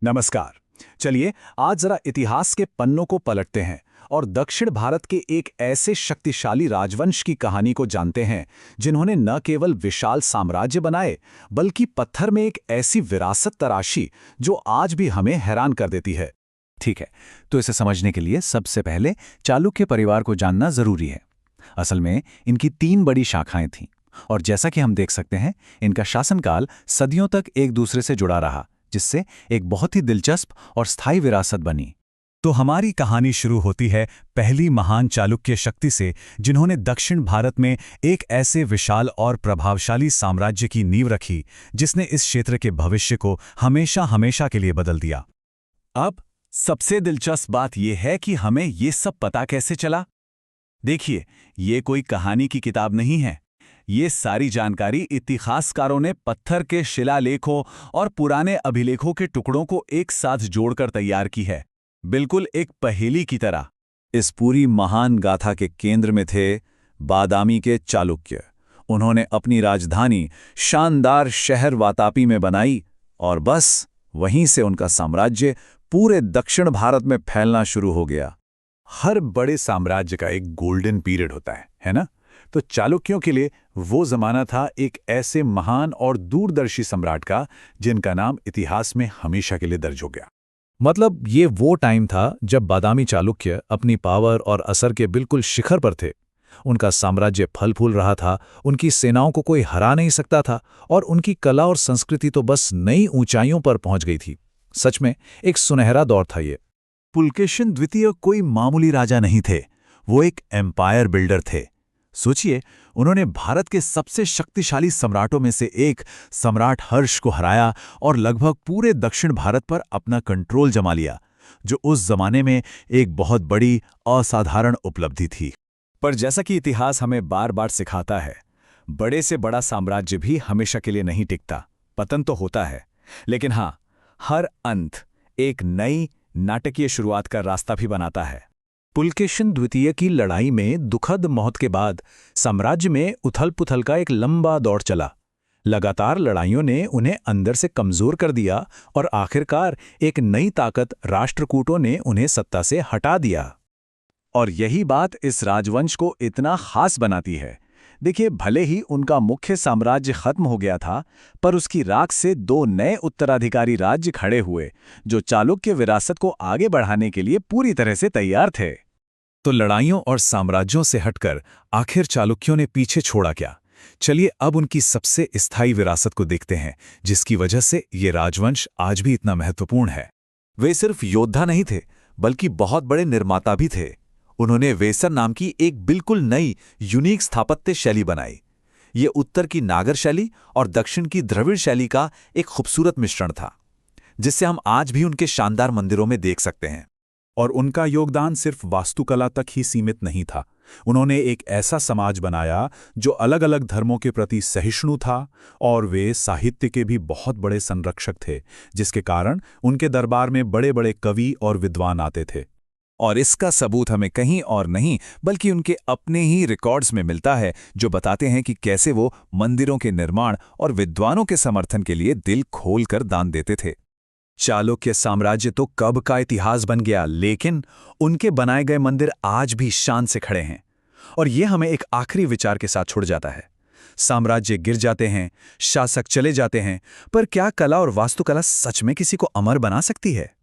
नमस्कार। चलिए आज जरा इतिहास के पन्नों को पलटते हैं और दक्षिण भारत के एक ऐसे शक्तिशाली राजवंश की कहानी को जानते हैं जिन्होंने न केवल विशाल साम्राज्य बनाए बल्कि पत्थर में एक ऐसी विरासत तराशी जो आज भी हमें हैरान कर देती है। ठीक है, तो इसे समझने के लिए सबसे पहले चालुक्य परिवार को जानना जरूरी है। असल में इनकी 3 बड़ी शाखाएं थीं और जैसा कि हम देख सकते हैं, इनका शासनकाल सदियों तक एक दूसरे से जुड़ा रहा, जिससे एक बहुत ही दिलचस्प और स्थायी विरासत बनी। तो हमारी कहानी शुरू होती है पहली महान चालुक्य शक्ति से, जिन्होंने दक्षिण भारत में एक ऐसे विशाल और प्रभावशाली साम्राज्य की नींव रखी जिसने इस क्षेत्र के भविष्य को हमेशा हमेशा के लिए बदल दिया। अब सबसे दिलचस्प बात यह है कि हमें ये सब पता कैसे चला। देखिए, ये कोई कहानी की किताब नहीं है। ये सारी जानकारी इतिहासकारों ने पत्थर के शिलालेखों और पुराने अभिलेखों के टुकड़ों को एक साथ जोड़कर तैयार की है, बिल्कुल एक पहेली की तरह। इस पूरी महान गाथा के केंद्र में थे बादामी के चालुक्य। उन्होंने अपनी राजधानी शानदार शहर वातापी में बनाई और बस वहीं से उनका साम्राज्य पूरे दक्षिण भारत में फैलना शुरू हो गया। हर बड़े साम्राज्य का एक गोल्डन पीरियड होता है ना? तो चालुक्यों के लिए वो जमाना था एक ऐसे महान और दूरदर्शी सम्राट का जिनका नाम इतिहास में हमेशा के लिए दर्ज हो गया। मतलब ये वो टाइम था जब बादामी चालुक्य अपनी पावर और असर के बिल्कुल शिखर पर थे। उनका साम्राज्य फल फूल रहा था, उनकी सेनाओं को कोई हरा नहीं सकता था और उनकी कला और संस्कृति तो बस नई ऊंचाइयों पर पहुंच गई थी। सच में एक सुनहरा दौर था ये। पुलकेशिन द्वितीय कोई मामूली राजा नहीं थे, वो एक एम्पायर बिल्डर थे। सोचिए, उन्होंने भारत के सबसे शक्तिशाली सम्राटों में से एक सम्राट हर्ष को हराया और लगभग पूरे दक्षिण भारत पर अपना कंट्रोल जमा लिया, जो उस जमाने में एक बहुत बड़ी असाधारण उपलब्धि थी। पर जैसा कि इतिहास हमें बार बार सिखाता है, बड़े से बड़ा साम्राज्य भी हमेशा के लिए नहीं टिकता। पतन तो होता है, लेकिन हाँ, हर अंत एक नई नाटकीय शुरुआत का रास्ता भी बनाता है। पुलकेशिन द्वितीय की लड़ाई में दुखद मौत के बाद साम्राज्य में उथल-पुथल का एक लंबा दौर चला। लगातार लड़ाइयों ने उन्हें अंदर से कमजोर कर दिया और आखिरकार एक नई ताकत राष्ट्रकूटों ने उन्हें सत्ता से हटा दिया। और यही बात इस राजवंश को इतना खास बनाती है। देखिए, भले ही उनका मुख्य साम्राज्य खत्म हो गया था, पर उसकी राख से 2 नए उत्तराधिकारी राज्य खड़े हुए जो चालुक्य विरासत को आगे बढ़ाने के लिए पूरी तरह से तैयार थे। तो लड़ाइयों और साम्राज्यों से हटकर आखिर चालुक्यों ने पीछे छोड़ा क्या? चलिए अब उनकी सबसे स्थायी विरासत को देखते हैं, जिसकी वजह से ये राजवंश आज भी इतना महत्वपूर्ण है। वे सिर्फ योद्धा नहीं थे, बल्कि बहुत बड़े निर्माता भी थे। उन्होंने वेसर नाम की एक बिल्कुल नई यूनिक स्थापत्य शैली बनाई। ये उत्तर की नागर शैली और दक्षिण की द्रविड़ शैली का एक खूबसूरत मिश्रण था, जिससे हम आज भी उनके शानदार मंदिरों में देख सकते हैं। और उनका योगदान सिर्फ वास्तुकला तक ही सीमित नहीं था। उन्होंने एक ऐसा समाज बनाया जो अलग अलग धर्मों के प्रति सहिष्णु था, और वे साहित्य के भी बहुत बड़े संरक्षक थे, जिसके कारण उनके दरबार में बड़े बड़े कवि और विद्वान आते थे। और इसका सबूत हमें कहीं और नहीं बल्कि उनके अपने ही रिकॉर्ड्स में मिलता है, जो बताते हैं कि कैसे वो मंदिरों के निर्माण और विद्वानों के समर्थन के लिए दिल खोलकर दान देते थे। चालुक्य साम्राज्य तो कब का इतिहास बन गया, लेकिन उनके बनाए गए मंदिर आज भी शान से खड़े हैं। और ये हमें एक आखिरी विचार के साथ छोड़ जाता है। साम्राज्य गिर जाते हैं, शासक चले जाते हैं, पर क्या कला और वास्तुकला सच में किसी को अमर बना सकती है?